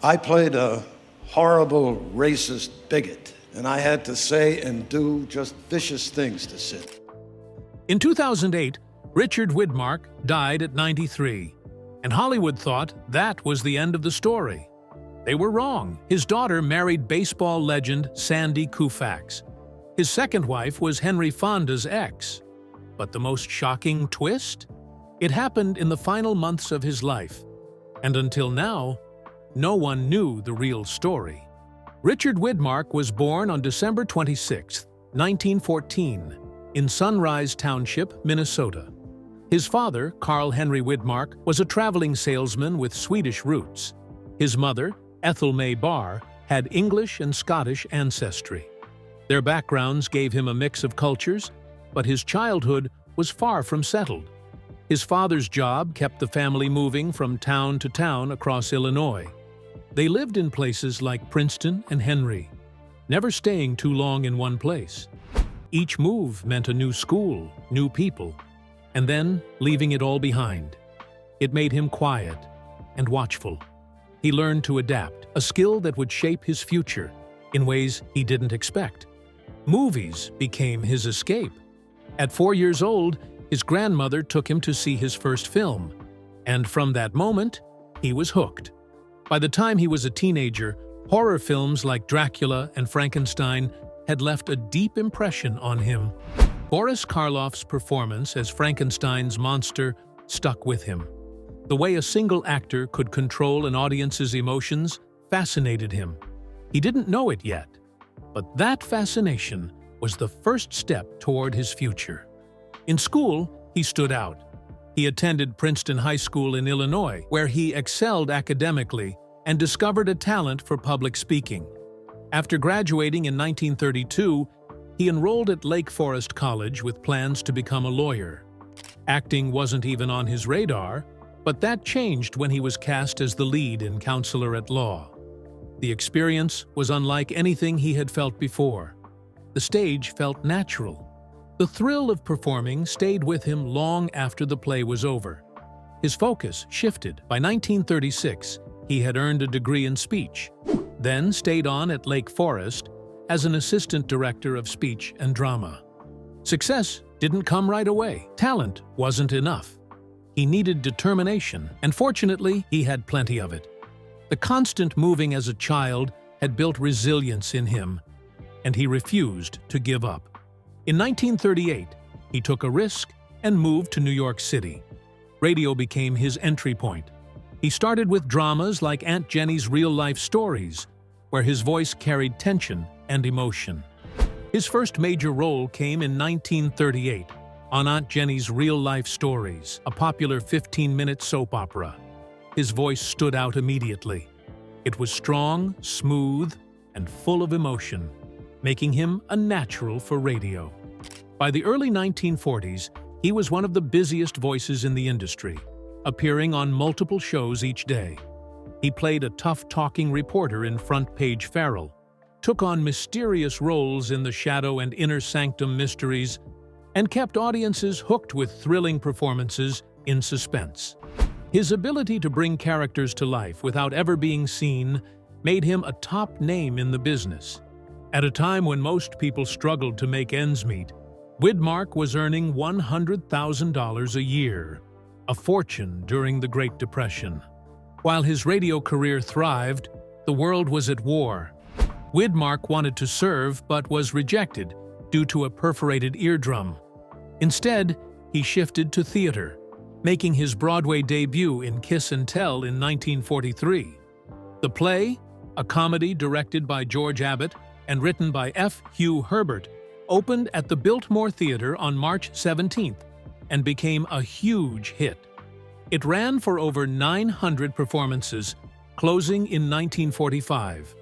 I played a horrible racist bigot, and I had to say and do just vicious things to Sid. In 2008, Richard Widmark died at 93, and Hollywood thought that was the end of the story. They were wrong. His daughter married baseball legend Sandy Koufax. His second wife was Henry Fonda's ex. But the most shocking twist? It happened in the final months of his life, and until now, no one knew the real story. Richard Widmark was born on December 26, 1914, in Sunrise Township, Minnesota. His father, Carl Henry Widmark, was a traveling salesman with Swedish roots. His mother, Ethel May Barr, had English and Scottish ancestry. Their backgrounds gave him a mix of cultures, but his childhood was far from settled. His father's job kept the family moving from town to town across Illinois. They lived in places like Princeton and Henry, never staying too long in one place. Each move meant a new school, new people, and then leaving it all behind. It made him quiet and watchful. He learned to adapt, a skill that would shape his future in ways he didn't expect. Movies became his escape. At 4 years old, his grandmother took him to see his first film, and from that moment, he was hooked. By the time he was a teenager, horror films like Dracula and Frankenstein had left a deep impression on him. Boris Karloff's performance as Frankenstein's monster stuck with him. The way a single actor could control an audience's emotions fascinated him. He didn't know it yet, but that fascination was the first step toward his future. In school, he stood out. He attended Princeton High School in Illinois, where he excelled academically and discovered a talent for public speaking. After graduating in 1932, he enrolled at Lake Forest College with plans to become a lawyer. Acting wasn't even on his radar, but that changed when he was cast as the lead in Counselor at Law. The experience was unlike anything he had felt before. The stage felt natural. The thrill of performing stayed with him long after the play was over. His focus shifted. By 1936, he had earned a degree in speech, then stayed on at Lake Forest as an assistant director of speech and drama. Success didn't come right away. Talent wasn't enough. He needed determination, and fortunately, he had plenty of it. The constant moving as a child had built resilience in him, and he refused to give up. In 1938, he took a risk and moved to New York City. Radio became his entry point. He started with dramas like Aunt Jenny's Real-Life Stories, where his voice carried tension and emotion. His first major role came in 1938 on Aunt Jenny's Real-Life Stories, a popular 15-minute soap opera. His voice stood out immediately. It was strong, smooth, and full of emotion, making him a natural for radio. By the early 1940s, he was one of the busiest voices in the industry, appearing on multiple shows each day. He played a tough-talking reporter in Front Page Farrell, took on mysterious roles in The Shadow and Inner Sanctum Mysteries, and kept audiences hooked with thrilling performances in suspense. His ability to bring characters to life without ever being seen made him a top name in the business. At a time when most people struggled to make ends meet, Widmark was earning $100,000 a year, a fortune during the Great Depression. While his radio career thrived, the world was at war. Widmark wanted to serve but was rejected due to a perforated eardrum. Instead, he shifted to theater, making his Broadway debut in Kiss and Tell in 1943. The play, a comedy directed by George Abbott and written by F. Hugh Herbert, opened at the Biltmore Theater on March 17th and became a huge hit. It ran for over 900 performances, closing in 1945.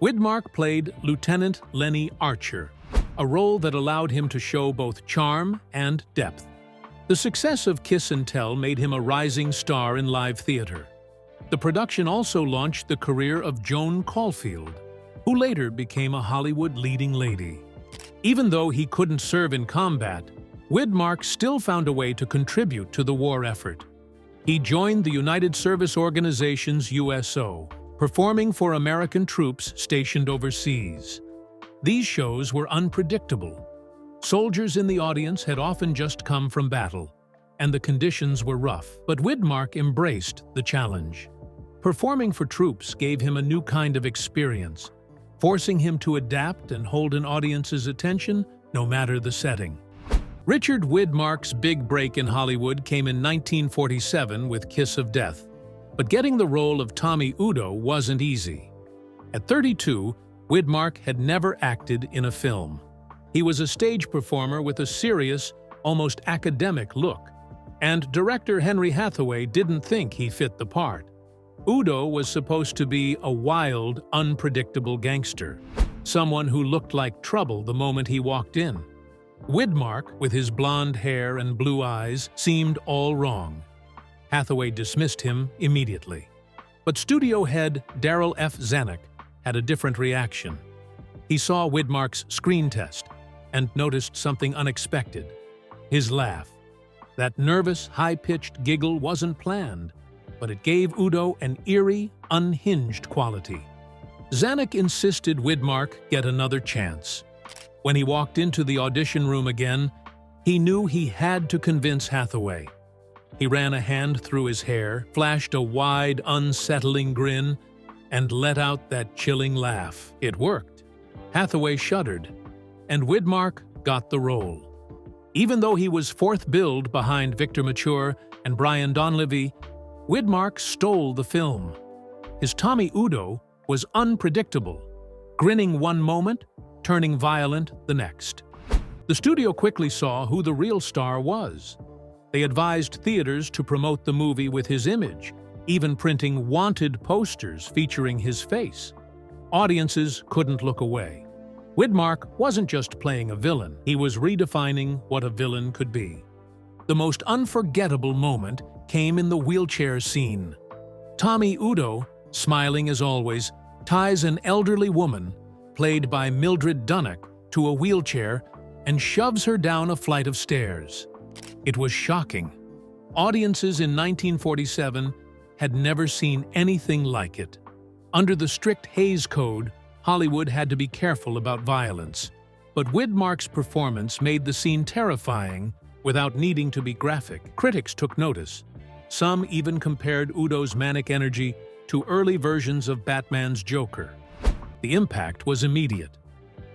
Widmark played Lieutenant Lenny Archer, a role that allowed him to show both charm and depth. The success of Kiss and Tell made him a rising star in live theater. The production also launched the career of Joan Caulfield, who later became a Hollywood leading lady. Even though he couldn't serve in combat, Widmark still found a way to contribute to the war effort. He joined the United Service Organization's USO, performing for American troops stationed overseas. These shows were unpredictable. Soldiers in the audience had often just come from battle, and the conditions were rough, but Widmark embraced the challenge. Performing for troops gave him a new kind of experience, forcing him to adapt and hold an audience's attention no matter the setting. Richard Widmark's big break in Hollywood came in 1947 with Kiss of Death, but getting the role of Tommy Udo wasn't easy. At 32, Widmark had never acted in a film. He was a stage performer with a serious, almost academic look, and director Henry Hathaway didn't think he fit the part. Udo was supposed to be a wild, unpredictable gangster, someone who looked like trouble the moment he walked in. Widmark, with his blonde hair and blue eyes, seemed all wrong. Hathaway dismissed him immediately. But studio head Darryl F. Zanuck had a different reaction. He saw Widmark's screen test and noticed something unexpected: his laugh. That nervous, high-pitched giggle wasn't planned, but it gave Udo an eerie, unhinged quality. Zanuck insisted Widmark get another chance. When he walked into the audition room again, he knew he had to convince Hathaway. He ran a hand through his hair, flashed a wide, unsettling grin, and let out that chilling laugh. It worked. Hathaway shuddered, and Widmark got the role. Even though he was fourth billed behind Victor Mature and Brian Donlevy, Widmark stole the film. His Tommy Udo was unpredictable, grinning one moment, turning violent the next. The studio quickly saw who the real star was. They advised theaters to promote the movie with his image, even printing wanted posters featuring his face. Audiences couldn't look away. Widmark wasn't just playing a villain, he was redefining what a villain could be. The most unforgettable moment came in the wheelchair scene. Tommy Udo, smiling as always, ties an elderly woman, played by Mildred Dunnock, to a wheelchair and shoves her down a flight of stairs. It was shocking. Audiences in 1947 had never seen anything like it. Under the strict Hays Code, Hollywood had to be careful about violence, but Widmark's performance made the scene terrifying without needing to be graphic. Critics took notice. Some even compared Udo's manic energy to early versions of Batman's Joker. The impact was immediate.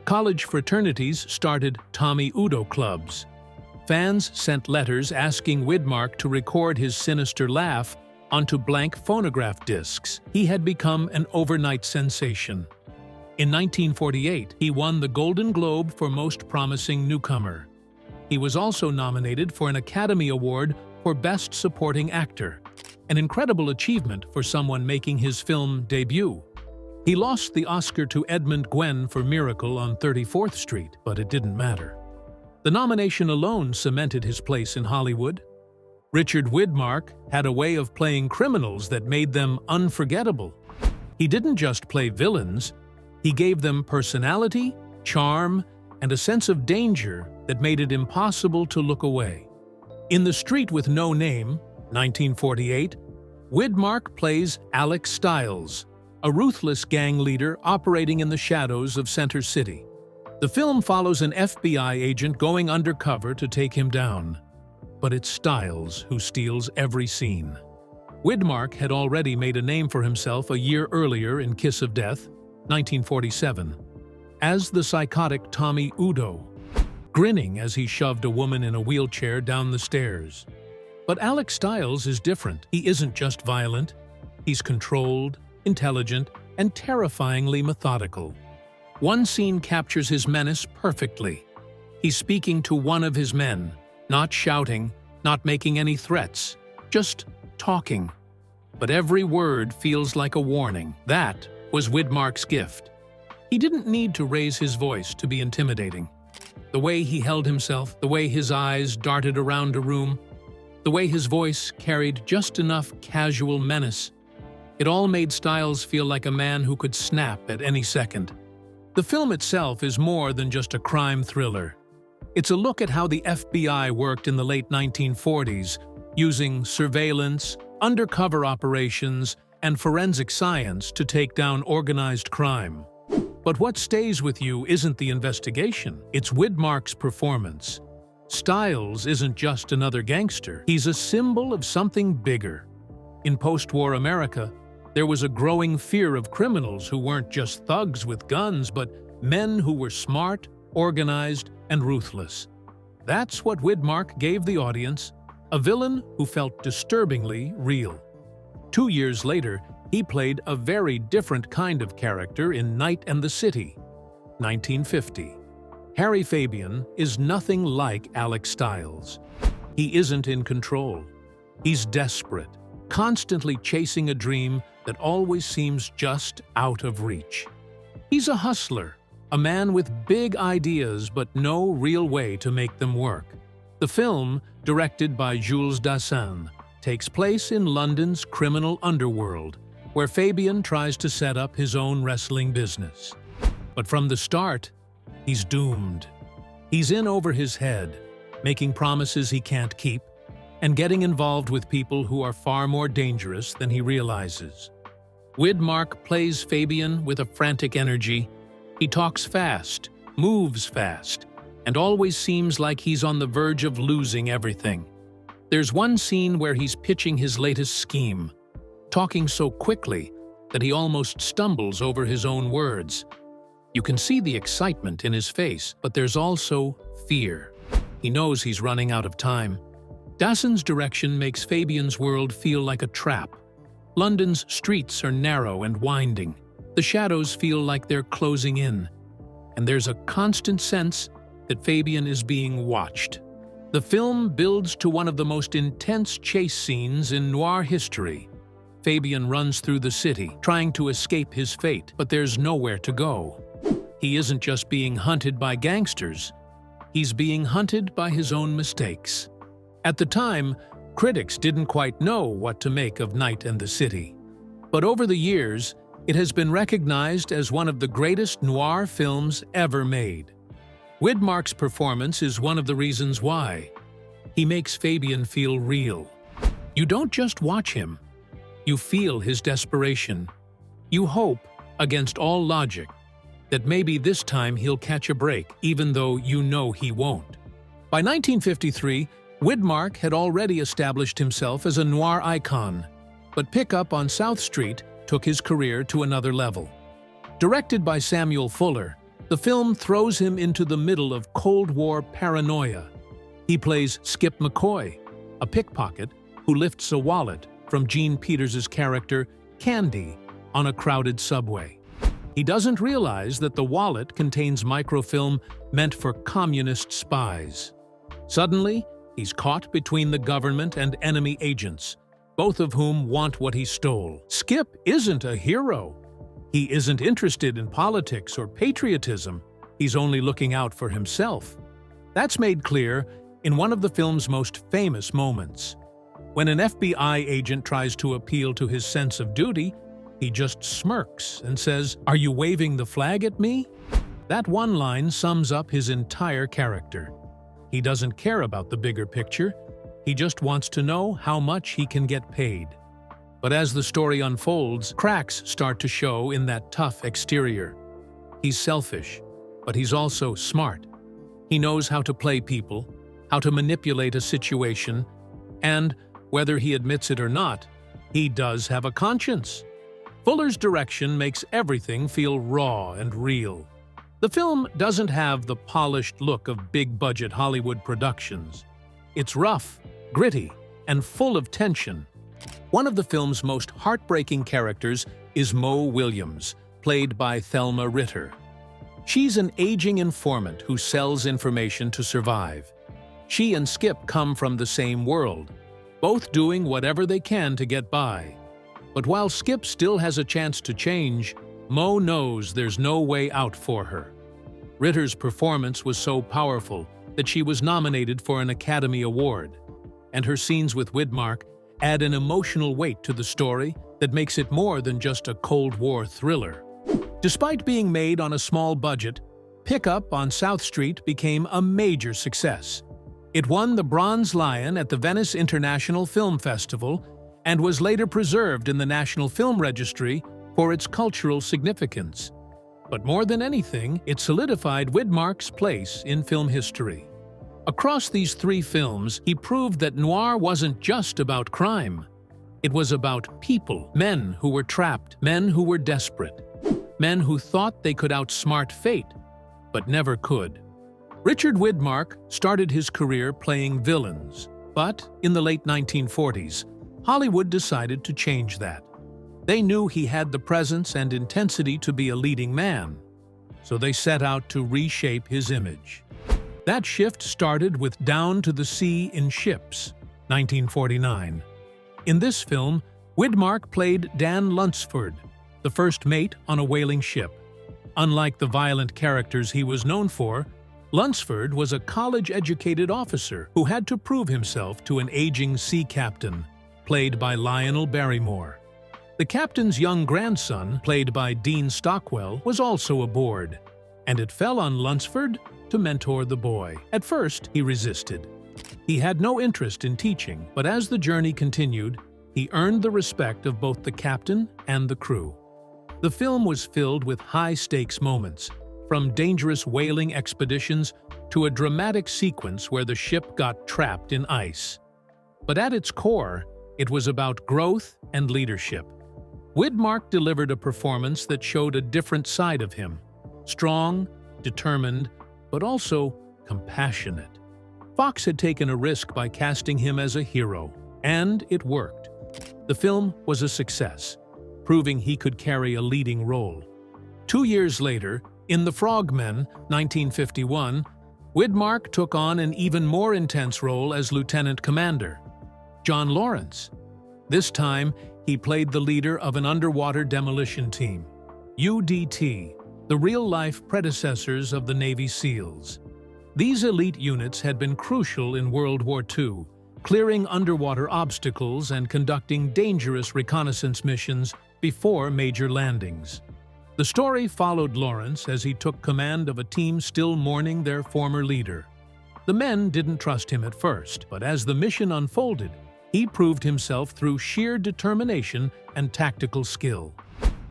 College fraternities started Tommy Udo clubs. Fans sent letters asking Widmark to record his sinister laugh onto blank phonograph discs. He had become an overnight sensation. In 1948, he won the Golden Globe for Most Promising Newcomer. He was also nominated for an Academy Award for Best Supporting Actor, an incredible achievement for someone making his film debut. He lost the Oscar to Edmund Gwenn for Miracle on 34th Street, but it didn't matter. The nomination alone cemented his place in Hollywood. Richard Widmark had a way of playing criminals that made them unforgettable. He didn't just play villains, he gave them personality, charm, and a sense of danger that made it impossible to look away. In The Street with No Name, 1948, Widmark plays Alex Stiles, a ruthless gang leader operating in the shadows of Center City. The film follows an FBI agent going undercover to take him down, but it's Stiles who steals every scene. Widmark had already made a name for himself a year earlier in Kiss of Death, 1947, as the psychotic Tommy Udo, grinning as he shoved a woman in a wheelchair down the stairs. But Alex Stiles is different. He isn't just violent. He's controlled, intelligent, and terrifyingly methodical. One scene captures his menace perfectly. He's speaking to one of his men, not shouting, not making any threats, just talking. But every word feels like a warning. That was Widmark's gift. He didn't need to raise his voice to be intimidating. The way he held himself, the way his eyes darted around a room, the way his voice carried just enough casual menace, it all made Stiles feel like a man who could snap at any second. The film itself is more than just a crime thriller. It's a look at how the FBI worked in the late 1940s, using surveillance, undercover operations, and forensic science to take down organized crime. But what stays with you isn't the investigation, it's Widmark's performance. Stiles isn't just another gangster, he's a symbol of something bigger. In post-war America, there was a growing fear of criminals who weren't just thugs with guns, but men who were smart, organized, and ruthless. That's what Widmark gave the audience, a villain who felt disturbingly real. 2 years later, he played a very different kind of character in Night and the City, 1950. Harry Fabian is nothing like Alex Stiles. He isn't in control. He's desperate, constantly chasing a dream that always seems just out of reach. He's a hustler, a man with big ideas but no real way to make them work. The film, directed by Jules Dassin, takes place in London's criminal underworld, where Fabian tries to set up his own wrestling business. But from the start, he's doomed. He's in over his head, making promises he can't keep, and getting involved with people who are far more dangerous than he realizes. Widmark plays Fabian with a frantic energy. He talks fast, moves fast, and always seems like he's on the verge of losing everything. There's one scene where he's pitching his latest scheme, talking so quickly that he almost stumbles over his own words. You can see the excitement in his face, but there's also fear. He knows he's running out of time. Dassin's direction makes Fabian's world feel like a trap. London's streets are narrow and winding. The shadows feel like they're closing in, and there's a constant sense that Fabian is being watched. The film builds to one of the most intense chase scenes in noir history. Fabian runs through the city, trying to escape his fate, but there's nowhere to go. He isn't just being hunted by gangsters, he's being hunted by his own mistakes. At the time, critics didn't quite know what to make of Night and the City. But over the years, it has been recognized as one of the greatest noir films ever made. Widmark's performance is one of the reasons why. He makes Fabian feel real. You don't just watch him. You feel his desperation. You hope, against all logic, that maybe this time he'll catch a break, even though you know he won't. By 1953, Widmark had already established himself as a noir icon, but Pickup on South Street took his career to another level. Directed by Samuel Fuller, the film throws him into the middle of Cold War paranoia. He plays Skip McCoy, a pickpocket who lifts a wallet from Gene Peters's character, Candy, on a crowded subway. He doesn't realize that the wallet contains microfilm meant for communist spies. Suddenly, he's caught between the government and enemy agents, both of whom want what he stole. Skip isn't a hero. He isn't interested in politics or patriotism. He's only looking out for himself. That's made clear in one of the film's most famous moments. When an FBI agent tries to appeal to his sense of duty, he just smirks and says, "Are you waving the flag at me?" That one line sums up his entire character. He doesn't care about the bigger picture. He just wants to know how much he can get paid. But as the story unfolds, cracks start to show in that tough exterior. He's selfish, but he's also smart. He knows how to play people, how to manipulate a situation, and, whether he admits it or not, he does have a conscience. Fuller's direction makes everything feel raw and real. The film doesn't have the polished look of big-budget Hollywood productions. It's rough, gritty, and full of tension. One of the film's most heartbreaking characters is Mo Williams, played by Thelma Ritter. She's an aging informant who sells information to survive. She and Skip come from the same world, both doing whatever they can to get by. But while Skip still has a chance to change, Mo knows there's no way out for her. Ritter's performance was so powerful that she was nominated for an Academy Award, and her scenes with Widmark add an emotional weight to the story that makes it more than just a Cold War thriller. Despite being made on a small budget, Pickup on South Street became a major success. It won the Bronze Lion at the Venice International Film Festival and was later preserved in the National Film Registry for its cultural significance. But more than anything, it solidified Widmark's place in film history. Across these three films, he proved that noir wasn't just about crime. It was about people, men who were trapped, men who were desperate, men who thought they could outsmart fate, but never could. Richard Widmark started his career playing villains, but in the late 1940s, Hollywood decided to change that. They knew he had the presence and intensity to be a leading man, so they set out to reshape his image. That shift started with Down to the Sea in Ships, 1949. In this film, Widmark played Dan Lunsford, the first mate on a whaling ship. Unlike the violent characters he was known for, Lunsford was a college-educated officer who had to prove himself to an aging sea captain, played by Lionel Barrymore. The captain's young grandson, played by Dean Stockwell, was also aboard, and it fell on Lunsford to mentor the boy. At first, he resisted. He had no interest in teaching, but as the journey continued, he earned the respect of both the captain and the crew. The film was filled with high-stakes moments, from dangerous whaling expeditions to a dramatic sequence where the ship got trapped in ice. But at its core, it was about growth and leadership. Widmark delivered a performance that showed a different side of him, strong, determined, but also compassionate. Fox had taken a risk by casting him as a hero, and it worked. The film was a success, proving he could carry a leading role. 2 years later, in The Frogmen, 1951, Widmark took on an even more intense role as Lieutenant Commander, John Lawrence. This time, he played the leader of an underwater demolition team, UDT, the real-life predecessors of the Navy SEALs. These elite units had been crucial in World War II, clearing underwater obstacles and conducting dangerous reconnaissance missions before major landings. The story followed Lawrence as he took command of a team still mourning their former leader. The men didn't trust him at first, but as the mission unfolded, he proved himself through sheer determination and tactical skill.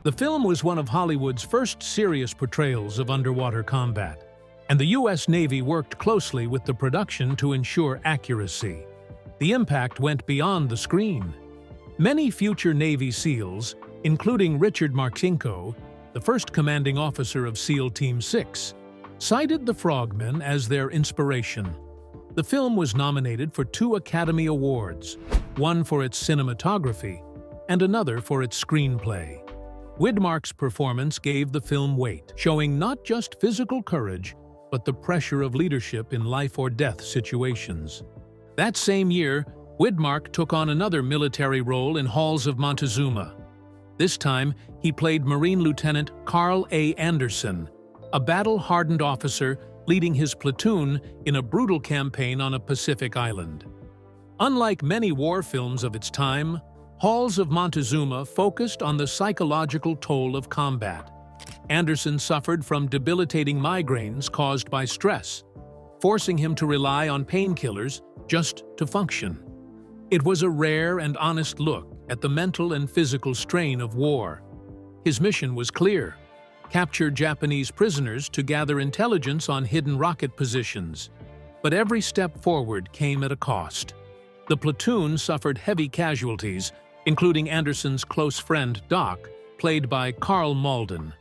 The film was one of Hollywood's first serious portrayals of underwater combat, and the U.S. Navy worked closely with the production to ensure accuracy. The impact went beyond the screen. Many future Navy SEALs, including Richard Marcinko, the first commanding officer of SEAL Team 6, cited The Frogmen as their inspiration. The film was nominated for 2 Academy Awards, one for its cinematography and another for its screenplay. Widmark's performance gave the film weight, showing not just physical courage, but the pressure of leadership in life-or-death situations. That same year, Widmark took on another military role in Halls of Montezuma. This time, he played Marine Lieutenant Carl A. Anderson, a battle-hardened officer leading his platoon in a brutal campaign on a Pacific island. Unlike many war films of its time, Halls of Montezuma focused on the psychological toll of combat. Anderson suffered from debilitating migraines caused by stress, forcing him to rely on painkillers just to function. It was a rare and honest look at the mental and physical strain of war. His mission was clear: capture Japanese prisoners to gather intelligence on hidden rocket positions. But every step forward came at a cost. The platoon suffered heavy casualties, including Anderson's close friend Doc, played by Carl Malden.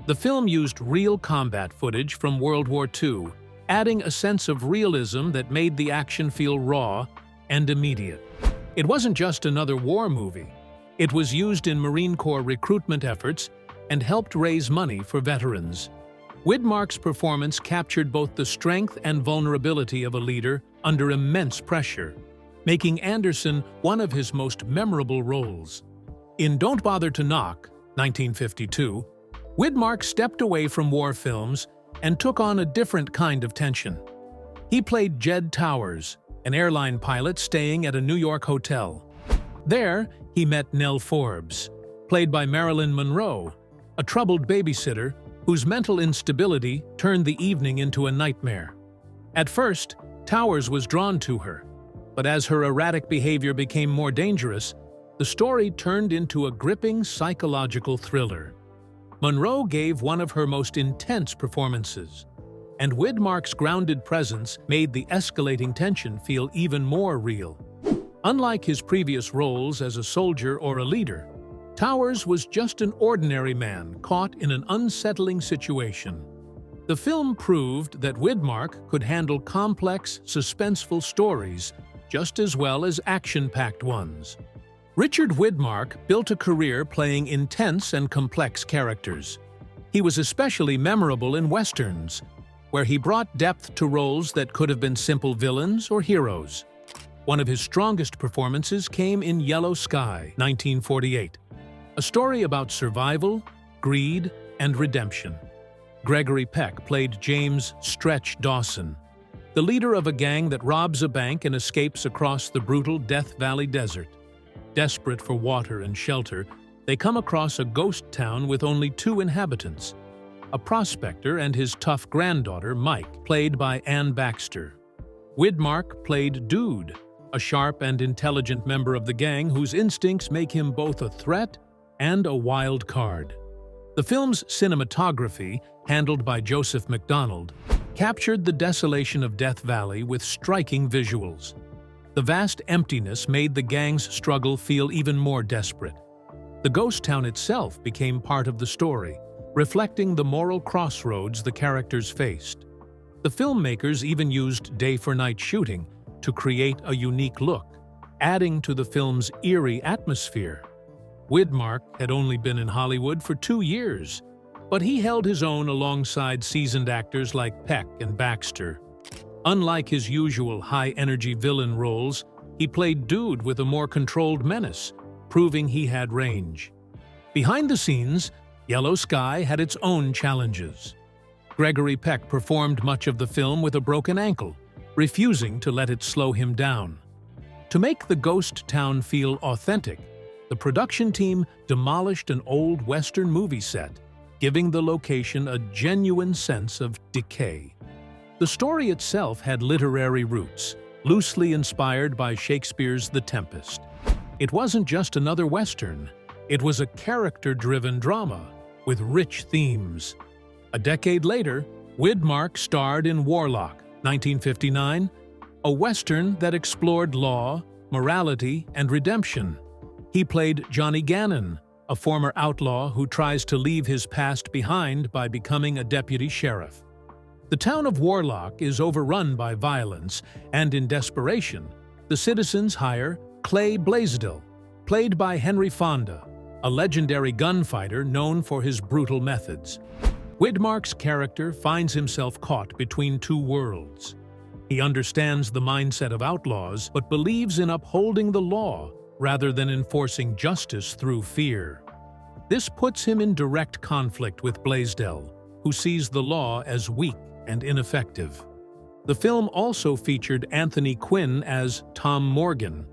The film used real combat footage from World War II, adding a sense of realism that made the action feel raw and immediate. It wasn't just another war movie. It was used in Marine Corps recruitment efforts and helped raise money for veterans. Widmark's performance captured both the strength and vulnerability of a leader under immense pressure, making Anderson one of his most memorable roles. In Don't Bother to Knock, 1952, Widmark stepped away from war films and took on a different kind of tension. He played Jed Towers, an airline pilot staying at a New York hotel. There, he met Nell Forbes, played by Marilyn Monroe, a troubled babysitter whose mental instability turned the evening into a nightmare. At first, Towers was drawn to her, but as her erratic behavior became more dangerous, the story turned into a gripping psychological thriller. Monroe gave one of her most intense performances, and Widmark's grounded presence made the escalating tension feel even more real. Unlike his previous roles as a soldier or a leader, Towers was just an ordinary man caught in an unsettling situation. The film proved that Widmark could handle complex, suspenseful stories just as well as action-packed ones. Richard Widmark built a career playing intense and complex characters. He was especially memorable in westerns, where he brought depth to roles that could have been simple villains or heroes. One of his strongest performances came in Yellow Sky, 1948, a story about survival, greed, and redemption. Gregory Peck played James "Stretch" Dawson, the leader of a gang that robs a bank and escapes across the brutal Death Valley desert. Desperate for water and shelter, they come across a ghost town with only 2 inhabitants, a prospector and his tough granddaughter, Mike, played by Ann Baxter. Widmark played Dude, a sharp and intelligent member of the gang whose instincts make him both a threat and a wild card. The film's cinematography, handled by Joseph McDonald, captured the desolation of Death Valley with striking visuals. The vast emptiness made the gang's struggle feel even more desperate. The ghost town itself became part of the story, reflecting the moral crossroads the characters faced. The filmmakers even used day-for-night shooting to create a unique look, adding to the film's eerie atmosphere. Widmark had only been in Hollywood for 2 years, but he held his own alongside seasoned actors like Peck and Baxter. Unlike his usual high-energy villain roles, he played Dude with a more controlled menace, proving he had range. Behind the scenes, Yellow Sky had its own challenges. Gregory Peck performed much of the film with a broken ankle, refusing to let it slow him down. To make the ghost town feel authentic, the production team demolished an old Western movie set, giving the location a genuine sense of decay. The story itself had literary roots, loosely inspired by Shakespeare's The Tempest. It wasn't just another Western, it was a character-driven drama with rich themes. A decade later, Widmark starred in Warlock, 1959, a Western that explored law, morality, and redemption. He played Johnny Gannon, a former outlaw who tries to leave his past behind by becoming a deputy sheriff. The town of Warlock is overrun by violence, and in desperation, the citizens hire Clay Blaisdell, played by Henry Fonda, a legendary gunfighter known for his brutal methods. Widmark's character finds himself caught between 2 worlds. He understands the mindset of outlaws, but believes in upholding the law rather than enforcing justice through fear. This puts him in direct conflict with Blaisdell, who sees the law as weak and ineffective. The film also featured Anthony Quinn as Tom Morgan,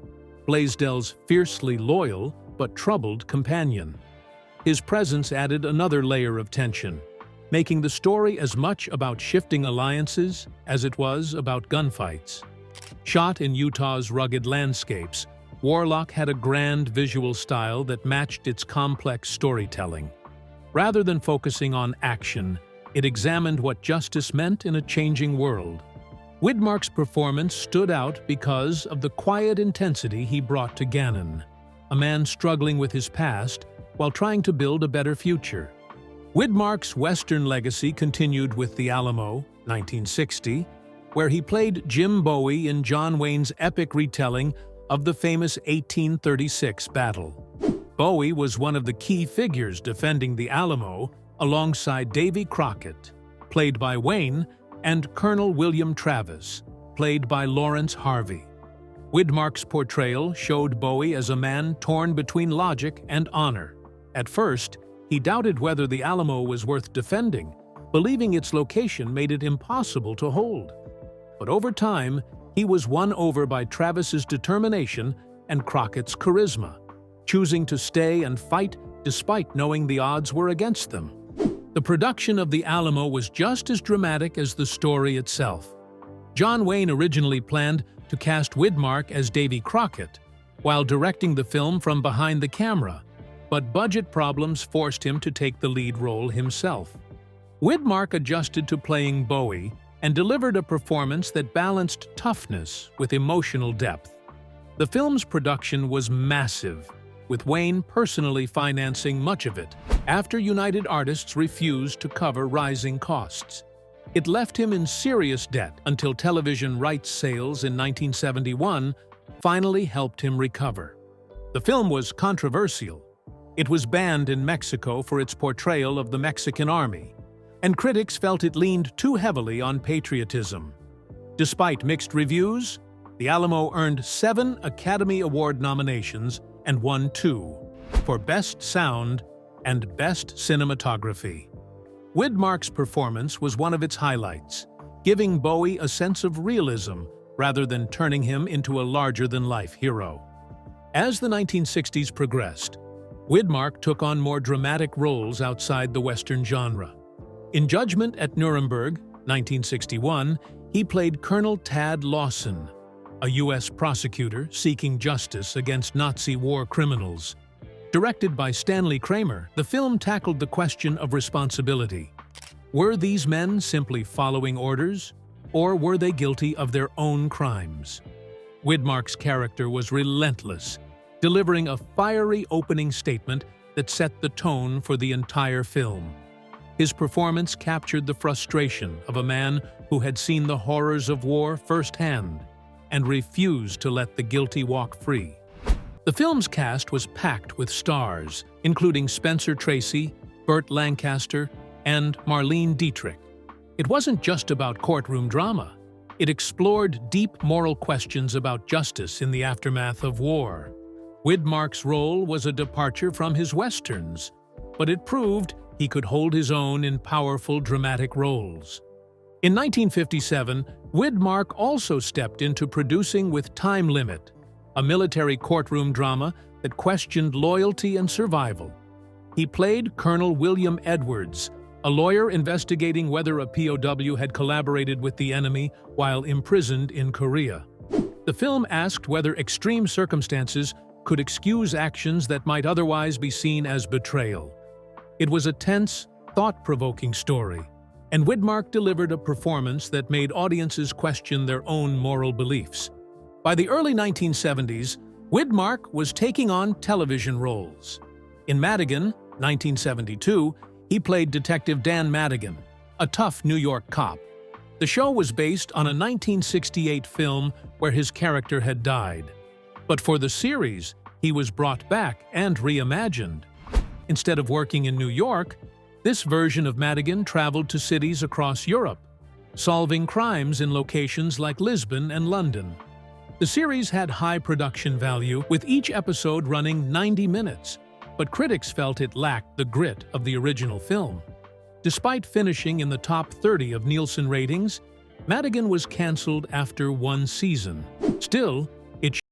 Blaisdell's fiercely loyal but troubled companion. His presence added another layer of tension, making the story as much about shifting alliances as it was about gunfights. Shot in Utah's rugged landscapes, Warlock had a grand visual style that matched its complex storytelling. Rather than focusing on action, it examined what justice meant in a changing world. Widmark's performance stood out because of the quiet intensity he brought to Gannon, a man struggling with his past while trying to build a better future. Widmark's Western legacy continued with The Alamo, 1960, where he played Jim Bowie in John Wayne's epic retelling of the famous 1836 battle. Bowie was one of the key figures defending the Alamo alongside Davy Crockett, played by Wayne, and Colonel William Travis, played by Lawrence Harvey. Widmark's portrayal showed Bowie as a man torn between logic and honor. At first, he doubted whether the Alamo was worth defending, believing its location made it impossible to hold. But over time, he was won over by Travis's determination and Crockett's charisma, choosing to stay and fight despite knowing the odds were against them. The production of The Alamo was just as dramatic as the story itself. John Wayne originally planned to cast Widmark as Davy Crockett, while directing the film from behind the camera, but budget problems forced him to take the lead role himself. Widmark adjusted to playing Bowie and delivered a performance that balanced toughness with emotional depth. The film's production was massive, with Wayne personally financing much of it, after United Artists refused to cover rising costs. It left him in serious debt until television rights sales in 1971 finally helped him recover. The film was controversial. It was banned in Mexico for its portrayal of the Mexican army, and critics felt it leaned too heavily on patriotism. Despite mixed reviews, the Alamo earned 7 Academy Award nominations and won 2, for Best Sound and Best Cinematography. Widmark's performance was one of its highlights, giving Bowie a sense of realism rather than turning him into a larger-than-life hero. As the 1960s progressed, Widmark took on more dramatic roles outside the Western genre. In Judgment at Nuremberg, 1961, he played Colonel Tad Lawson, a U.S. prosecutor seeking justice against Nazi war criminals. Directed by Stanley Kramer, the film tackled the question of responsibility. Were these men simply following orders, or were they guilty of their own crimes? Widmark's character was relentless, delivering a fiery opening statement that set the tone for the entire film. His performance captured the frustration of a man who had seen the horrors of war firsthand and refused to let the guilty walk free. The film's cast was packed with stars, including Spencer Tracy, Burt Lancaster, and Marlene Dietrich. It wasn't just about courtroom drama. It explored deep moral questions about justice in the aftermath of war. Widmark's role was a departure from his westerns, but it proved he could hold his own in powerful dramatic roles. In 1957, Widmark also stepped into producing With Time Limit, a military courtroom drama that questioned loyalty and survival. He played Colonel William Edwards, a lawyer investigating whether a POW had collaborated with the enemy while imprisoned in Korea. The film asked whether extreme circumstances could excuse actions that might otherwise be seen as betrayal. It was a tense, thought-provoking story, and Widmark delivered a performance that made audiences question their own moral beliefs. By the early 1970s, Widmark was taking on television roles. In Madigan, 1972, he played Detective Dan Madigan, a tough New York cop. The show was based on a 1968 film where his character had died. But for the series, he was brought back and reimagined. Instead of working in New York, this version of Madigan traveled to cities across Europe, solving crimes in locations like Lisbon and London. The series had high production value, with each episode running 90 minutes, but critics felt it lacked the grit of the original film. Despite finishing in the top 30 of Nielsen ratings, Madigan was canceled after 1 season. Still,